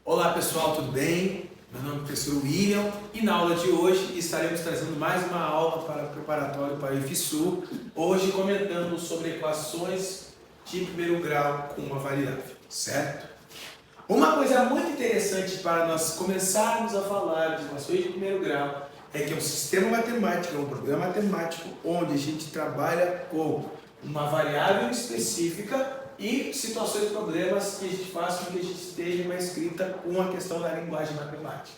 Olá pessoal, tudo bem? Meu nome é o professor William e na aula de hoje estaremos trazendo mais uma aula para preparatório para o IFSU, hoje comentando sobre equações de primeiro grau com uma variável, certo? Uma coisa muito interessante para nós começarmos a falar de equações de primeiro grau é que é um sistema matemático, é um programa matemático onde a gente trabalha com uma variável específica e situações e problemas que a gente faz com que a gente esteja uma escrita com a questão da linguagem matemática,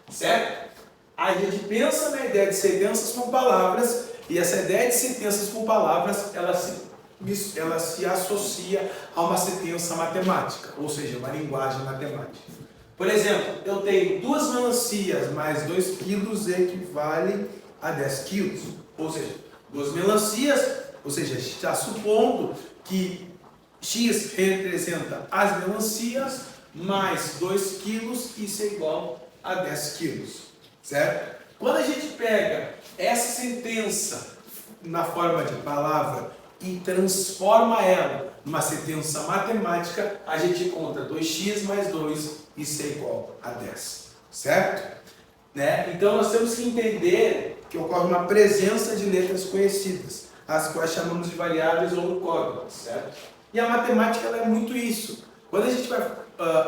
certo? A gente pensa na ideia de sentenças com palavras e essa ideia de sentenças com palavras ela se associa a uma sentença matemática, ou seja, uma linguagem matemática. Por exemplo, eu tenho 2 melancias mais 2 quilos equivale a 10 quilos, ou seja, 2 melancias, ou seja, a gente está supondo que X representa as melancias mais 2 quilos, isso é igual a 10 quilos, certo? Quando a gente pega essa sentença na forma de palavra e transforma ela numa sentença matemática, a gente encontra 2x mais 2, isso é igual a 10, certo? Né? Então nós temos que entender que ocorre uma presença de letras conhecidas, as quais chamamos de variáveis ou incógnitas, certo? E a matemática ela é muito isso. Quando a gente vai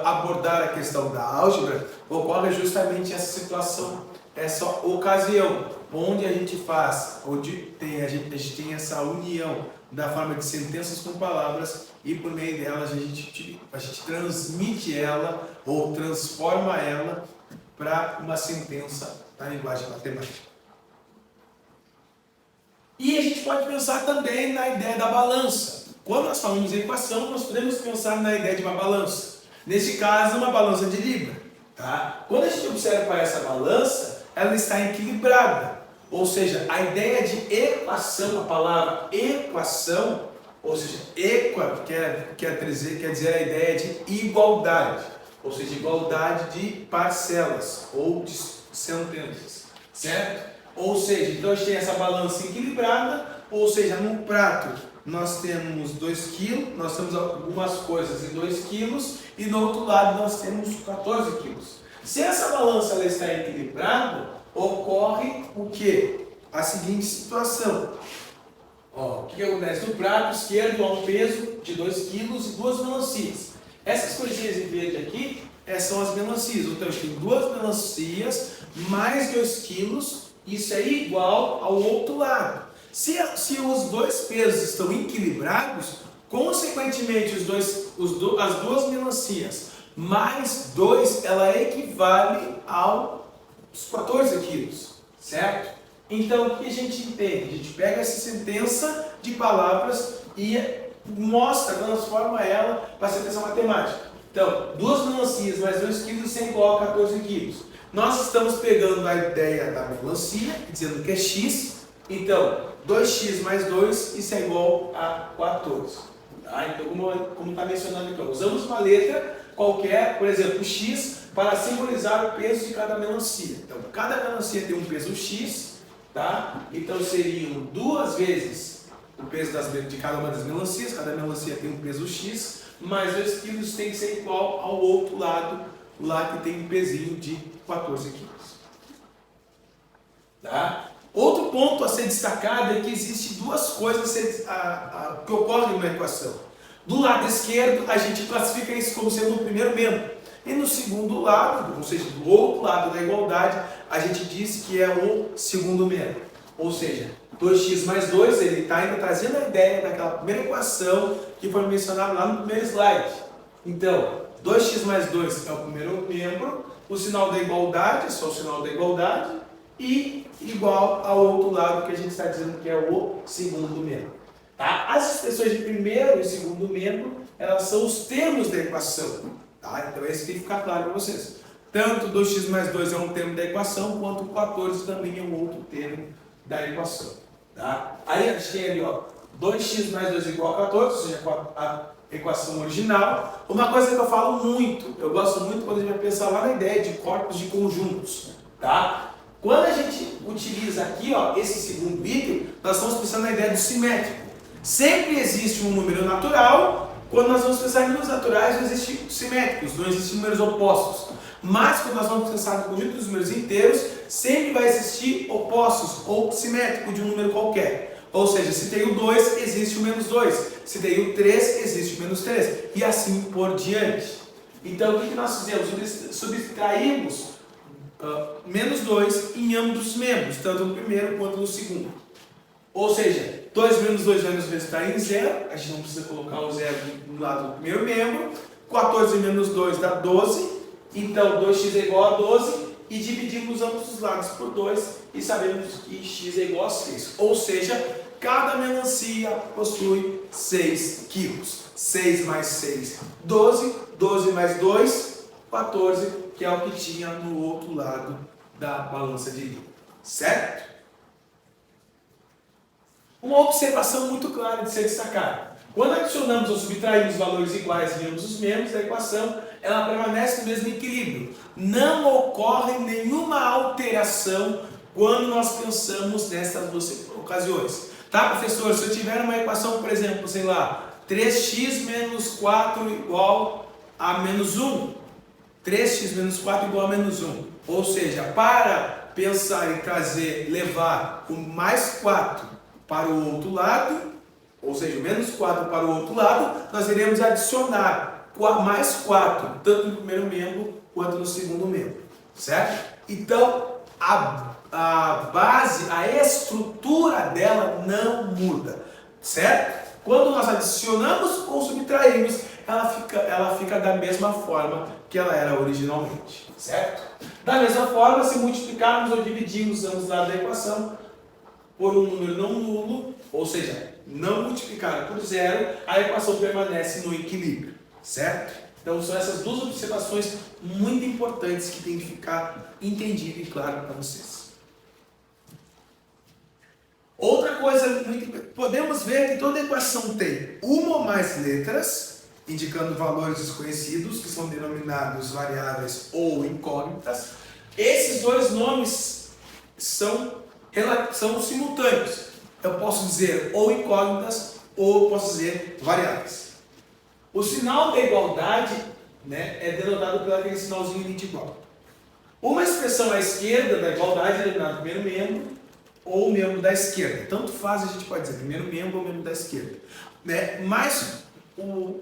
abordar a questão da álgebra, ocorre justamente essa situação, essa ocasião, onde a gente faz, a gente tem essa união da forma de sentenças com palavras e por meio delas a gente transmite ela ou transforma ela para uma sentença na linguagem matemática. E a gente pode pensar também na ideia da balança. Quando nós falamos em equação, nós podemos pensar na ideia de uma balança. Nesse caso, uma balança de Libra. Tá? Quando a gente observa para essa balança, ela está equilibrada. Ou seja, a ideia de equação, a palavra equação, ou seja, equa quer dizer a ideia de igualdade. Ou seja, igualdade de parcelas ou de sentenças. Certo? Ou seja, então a gente tem essa balança equilibrada, ou seja, num prato nós temos 2 quilos, nós temos algumas coisas em 2 quilos e do outro lado nós temos 14 quilos. Se essa balança ela está equilibrada, ocorre o quê? A seguinte situação. Ó, o que acontece? No prato esquerdo há um peso de 2 quilos e 2 melancias. Essas coisinhas em verde aqui são as melancias. Então a gente tem 2 melancias mais 2 quilos, isso é igual ao outro lado. Se os dois pesos estão equilibrados, consequentemente as 2 melancias mais 2, ela equivale aos 14 quilos, certo? Então o que a gente entende? A gente pega essa sentença de palavras e transforma ela para a sentença matemática. Então, 2 melancias mais 2 quilos é igual a 14 quilos. Nós estamos pegando a ideia da melancia, dizendo que é x, então 2x mais 2, isso é igual a 14. Tá? Então, como está mencionado aqui, usamos uma letra qualquer, por exemplo, x, para simbolizar o peso de cada melancia. Então, cada melancia tem um peso x, tá? Então seriam 2 vezes o peso de cada uma das melancias, cada melancia tem um peso x, mais 2 quilos tem que ser igual ao outro lado, lá que tem um pezinho de 14 quilos. Tá? Outro ponto a ser destacado é que existem 2 coisas que ocorrem numa equação. Do lado esquerdo, a gente classifica isso como sendo o primeiro membro. E no segundo lado, ou seja, do outro lado da igualdade, a gente diz que é o segundo membro. Ou seja, 2x mais 2, ele está ainda trazendo a ideia daquela primeira equação que foi mencionada lá no primeiro slide. Então, 2x mais 2 é o primeiro membro, o sinal da igualdade é só o sinal da igualdade, e igual ao outro lado que a gente está dizendo que é o segundo membro. Tá? As expressões de primeiro e segundo membro, elas são os termos da equação. Tá? Então isso tem que ficar claro para vocês. Tanto 2x mais 2 é um termo da equação, quanto 14 também é um outro termo da equação. Tá? Aí a gente tem ali, ó, 2x mais 2 é igual a 14, ou seja, a equação original. Uma coisa que eu falo muito, eu gosto muito quando a gente vai pensar lá na ideia de corpos de conjuntos. Tá? Quando a gente utiliza aqui, ó, esse segundo item, nós estamos pensando na ideia do simétrico. Sempre existe um número natural Quando nós vamos pensar em números naturais, não existem simétricos, não existem números opostos. Mas quando nós vamos pensar no conjunto dos números inteiros, sempre vai existir opostos ou simétrico de um número qualquer. Ou seja, se tem o 2, existe o menos 2. Se tem o 3, existe o menos 3. E assim por diante. Então, o que nós fizemos? Subtraímos menos 2 em ambos os membros, tanto no primeiro quanto no segundo. Ou seja, 2 menos 2 vai nos resultar em 0. A gente não precisa colocar o 0 do lado do primeiro membro. 14 menos 2 dá 12. Então, 2x é igual a 12. E dividimos ambos os lados por 2. E sabemos que x é igual a 6. Ou seja, cada melancia possui 6 quilos. 6 mais 6, 12. 12 mais 2, 14. Que é o que tinha no outro lado da balança de Libra. Certo? Uma observação muito clara de ser destacada. Quando adicionamos ou subtraímos valores iguais em ambos os membros da equação, ela permanece no mesmo equilíbrio. Não ocorre nenhuma alteração quando nós pensamos nessas duas ocasiões. Tá, professor? Se eu tiver uma equação, por exemplo, sei lá, 3x menos 4 igual a menos 1. 3x menos 4 igual a menos 1. Ou seja, para pensar em levar o mais 4 para o outro lado, ou seja, o menos 4 para o outro lado, nós iremos adicionar mais 4, tanto no primeiro membro quanto no segundo membro, certo? Então, a base, a estrutura dela não muda, certo? Quando nós adicionamos ou subtraímos, ela fica da mesma forma que ela era originalmente, certo? Da mesma forma, se multiplicarmos ou dividirmos ambos os lados da equação por um número não nulo, ou seja, não multiplicado por 0, a equação permanece no equilíbrio, certo? Então são essas duas observações muito importantes que tem que ficar entendido e claro para vocês. Outra coisa, podemos ver que toda equação tem uma ou mais letras, indicando valores desconhecidos, que são denominados variáveis ou incógnitas. Esses dois nomes são simultâneos. Eu posso dizer ou incógnitas ou posso dizer variáveis. O sinal da igualdade, né, é denotado pelo aquele sinalzinho de igual. Uma expressão à esquerda da igualdade é denominada primeiro membro ou membro da esquerda. Tanto faz, a gente pode dizer primeiro membro ou membro da esquerda. Né? Mas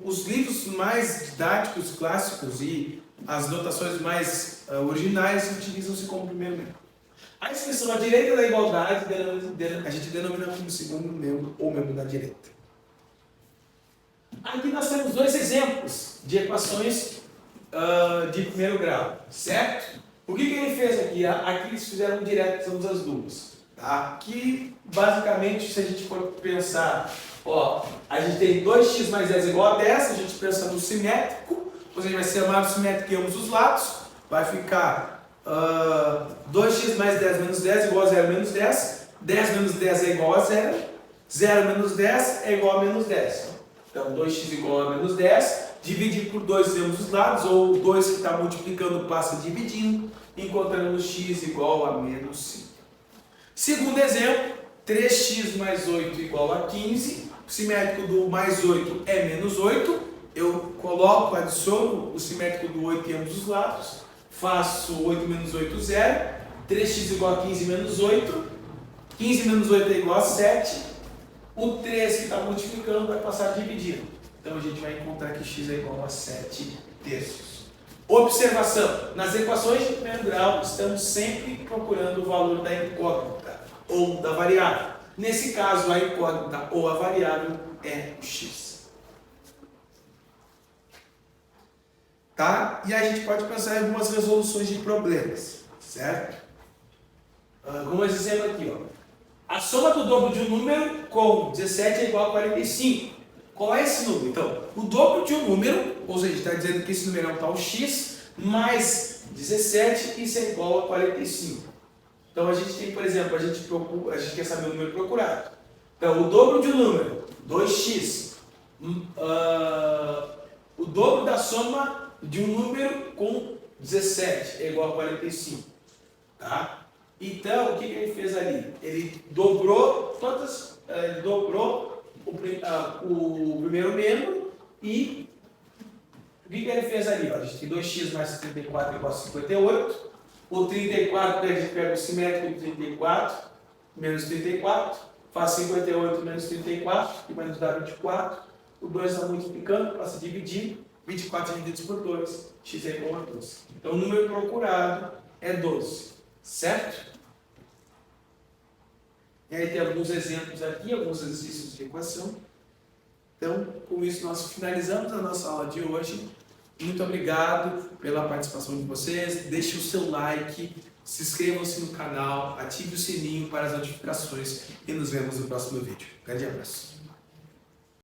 os livros mais didáticos, clássicos e as notações mais originais utilizam-se como primeiro membro. A expressão à direita da igualdade a gente denomina como segundo membro ou membro da direita. Aqui nós temos dois exemplos de equações de primeiro grau, certo? O que ele fez aqui? Aqui eles fizeram direto ambas as duas. Tá? Aqui, basicamente, se a gente for pensar, ó, a gente tem 2x mais 10 igual a 10, a gente pensa no simétrico, ou seja, vai ser chamado simétrico em ambos os lados, vai ficar 2x mais 10 menos 10 igual a 0 menos 10, 10 menos 10 é igual a 0, 0 menos 10 é igual a menos 10. Então, 2x igual a menos 10, dividir por 2 em ambos os lados, ou 2 que está multiplicando passa dividindo, encontrando x igual a menos 5. Segundo exemplo, 3x mais 8 igual a 15, o simétrico do mais 8 é menos 8, eu adiciono o simétrico do 8 em ambos os lados, faço 8 menos 8, 0, 3x igual a 15 menos 8, 15 menos 8 é igual a 7, o 3 que está multiplicando vai passar dividindo. Então a gente vai encontrar que x é igual a 7 terços. Observação: nas equações de primeiro grau, estamos sempre procurando o valor da incógnita ou da variável. Nesse caso, a incógnita ou a variável é o x. Tá? E a gente pode pensar em algumas resoluções de problemas, certo? Como exemplo aqui, ó. A soma do dobro de um número com 17 é igual a 45. Qual é esse número? Então, o dobro de um número, ou seja, está dizendo que esse número é um tal x, mais 17, isso é igual a 45. Então, a gente tem, por exemplo, a gente quer saber o número procurado. Então, o dobro de um número, 2x, o dobro da soma de um número com 17 é igual a 45. Tá? Então, o que ele fez ali? Ele dobrou o primeiro membro E o que ele fez ali? Ó? A gente tem 2x mais 34 igual a 58. O 34, a gente pega o simétrico de 34, menos 34. Faz 58 menos 34, que vai nos dar 24. O 2 está multiplicando, passa a dividir. 24 divididos por 2, x é igual a 12. Então o número procurado é 12, certo? E aí tem alguns exemplos aqui, alguns exercícios de equação. Então, com isso nós finalizamos a nossa aula de hoje. Muito obrigado pela participação de vocês. Deixe o seu like, se inscrevam-se no canal, ative o sininho para as notificações e nos vemos no próximo vídeo. Grande abraço.